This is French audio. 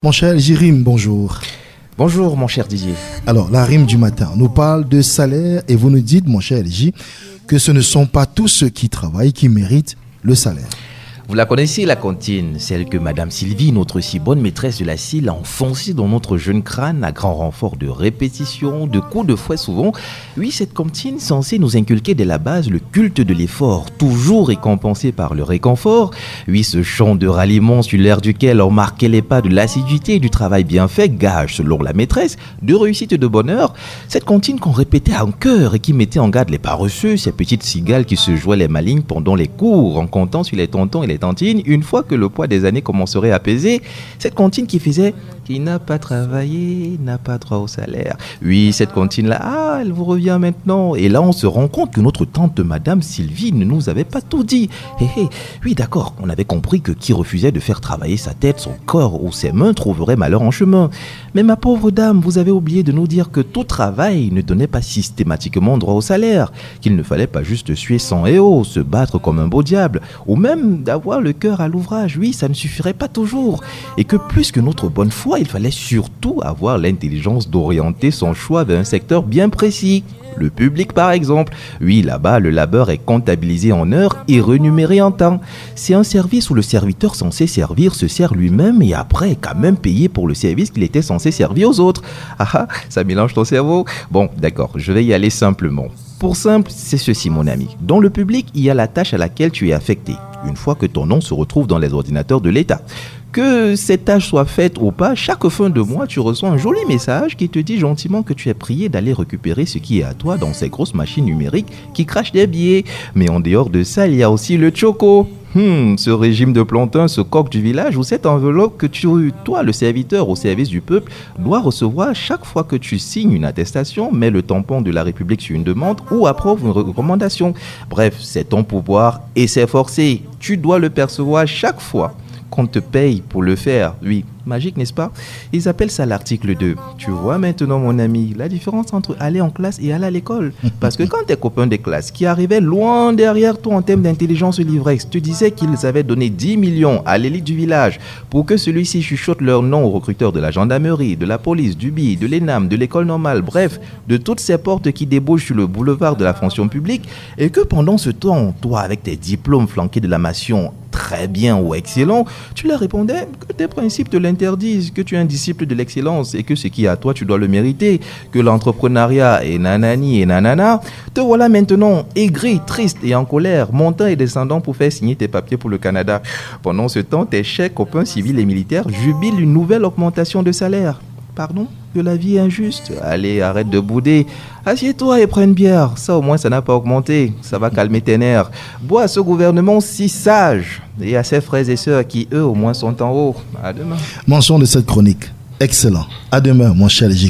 Mon cher Jirim, bonjour. Bonjour mon cher Didier. Alors, la rime du matin nous parle de salaire et vous nous dites, mon cher J, que ce ne sont pas tous ceux qui travaillent qui méritent le salaire. Vous la connaissez, la cantine, celle que Madame Sylvie, notre si bonne maîtresse de la CIL, a enfoncée dans notre jeune crâne à grand renfort de répétitions, de coups de fouet souvent. Oui, cette cantine censée nous inculquer dès la base le culte de l'effort, toujours récompensé par le réconfort. Oui, ce chant de ralliement sur l'air duquel on marquait les pas de l'assiduité et du travail bien fait, gage, selon la maîtresse, de réussite et de bonheur. Cette cantine qu'on répétait en chœur et qui mettait en garde les paresseux, ces petites cigales qui se jouaient les malignes pendant les cours, en comptant sur les tontons et les tantines, une fois que le poids des années commencerait à peser, cette cantine qui faisait « qui n'a pas travaillé n'a pas droit au salaire ». Oui, cette cantine-là, elle vous revient maintenant. Et là, on se rend compte que notre tante Madame Sylvie ne nous avait pas tout dit. Oui, d'accord, on avait compris que qui refusait de faire travailler sa tête, son corps ou ses mains trouverait malheur en chemin. Mais ma pauvre dame, vous avez oublié de nous dire que tout travail ne donnait pas systématiquement droit au salaire, qu'il ne fallait pas juste suer sang et eau, se battre comme un beau diable, ou même d'avoir le cœur à l'ouvrage. Oui, ça ne suffirait pas toujours. Et que plus que notre bonne foi, il fallait surtout avoir l'intelligence d'orienter son choix vers un secteur bien précis. Le public, par exemple. Oui, là-bas, le labeur est comptabilisé en heures et rémunéré en temps. C'est un service où le serviteur censé servir se sert lui-même et après est quand même payé pour le service qu'il était censé servir aux autres. Ah, ça mélange ton cerveau. Bon, d'accord, je vais y aller simplement. Pour simple, c'est ceci, mon ami. Dans le public, il y a la tâche à laquelle tu es affecté, une fois que ton nom se retrouve dans les ordinateurs de l'État. Que cette tâche soit faite ou pas, chaque fin de mois, tu reçois un joli message qui te dit gentiment que tu es prié d'aller récupérer ce qui est à toi dans ces grosses machines numériques qui crachent des billets. Mais en dehors de ça, il y a aussi le choco. Ce régime de plantain, ce coq du village ou cette enveloppe que toi, le serviteur au service du peuple, dois recevoir chaque fois que tu signes une attestation, mets le tampon de la République sur une demande ou approuves une recommandation. Bref, c'est ton pouvoir et c'est forcé. Tu dois le percevoir chaque fois qu'on te paye pour le faire. Oui, magique, n'est-ce pas? Ils appellent ça l'article 2. Tu vois maintenant, mon ami, la différence entre aller en classe et aller à l'école. Parce que quand tes copains de classe qui arrivaient loin derrière toi en termes d'intelligence livrex te disaient qu'ils avaient donné 10 millions à l'élite du village pour que celui-ci chuchote leur nom aux recruteurs de la gendarmerie, de la police, du BI, de l'ENAM, de l'école normale, bref, de toutes ces portes qui débouchent sur le boulevard de la fonction publique, et que pendant ce temps, toi, avec tes diplômes flanqués de la mention très bien ou excellent, tu leur répondais que tes principes te l'interdisent, que tu es un disciple de l'excellence et que ce qui est à toi, tu dois le mériter, que l'entrepreneuriat est nanani et nanana. Te voilà maintenant aigri, triste et en colère, montant et descendant pour faire signer tes papiers pour le Canada. Pendant ce temps, tes chers copains civils et militaires jubilent une nouvelle augmentation de salaire. Pardon? Que la vie est injuste? Allez, arrête de bouder. Assieds-toi et prends une bière. Ça, au moins, ça n'a pas augmenté. Ça va calmer tes nerfs. Bois à ce gouvernement si sage et à ses frères et sœurs qui, eux, au moins, sont en haut. À demain. Mention de cette chronique. Excellent. À demain, mon cher J.